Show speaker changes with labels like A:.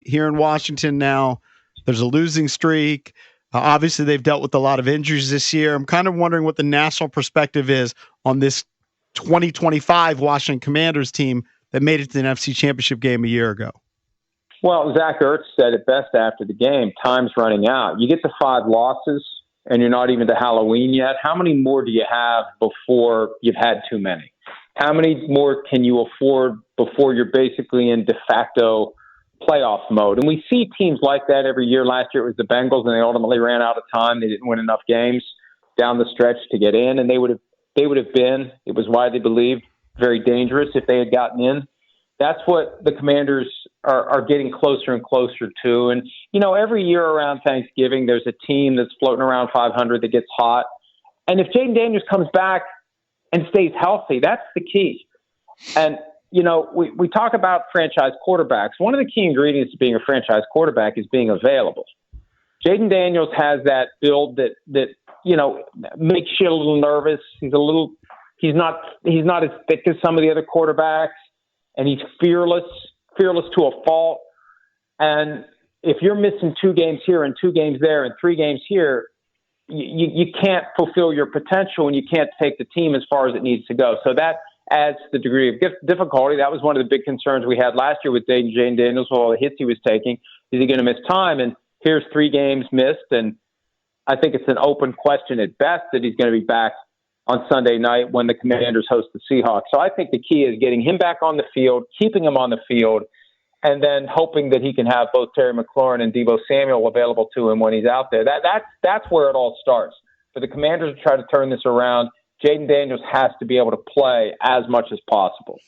A: here in Washington now. There's a losing streak. Obviously, they've dealt with a lot of injuries this year. I'm kind of wondering what the national perspective is on this 2025 Washington Commanders team that made it to the NFC Championship game a year ago.
B: Well, Zach Ertz said it best after the game, time's running out. You get to 5 losses, and you're not even to Halloween yet. How many more do you have before you've had too many? How many more can you afford before you're basically in de facto playoff mode? And we see teams like that every year. Last year it was the Bengals, and they ultimately ran out of time. They didn't win enough games down the stretch to get in, and they would have been, it was widely believed, very dangerous if they had gotten in. That's what the Commanders are getting closer and closer to. And, every year around Thanksgiving, there's a team that's floating around 500 that gets hot. And if Jayden Daniels comes back and stays healthy, that's the key. And, we talk about franchise quarterbacks. One of the key ingredients to being a franchise quarterback is being available. Jayden Daniels has that build that makes you a little nervous. He's not as thick as some of the other quarterbacks. And he's fearless to a fault. And if you're missing 2 games here and 2 games there and 3 games here, you can't fulfill your potential and you can't take the team as far as it needs to go. So that adds the degree of difficulty. That was one of the big concerns we had last year with Jayden Daniels, with all the hits he was taking. Is he going to miss time? And here's 3 games missed. And I think it's an open question at best that he's going to be back on Sunday night when the Commanders host the Seahawks. So I think the key is getting him back on the field, keeping him on the field, and then hoping that he can have both Terry McLaurin and Deebo Samuel available to him when he's out there. That's where it all starts. For the Commanders to try to turn this around, Jayden Daniels has to be able to play as much as possible.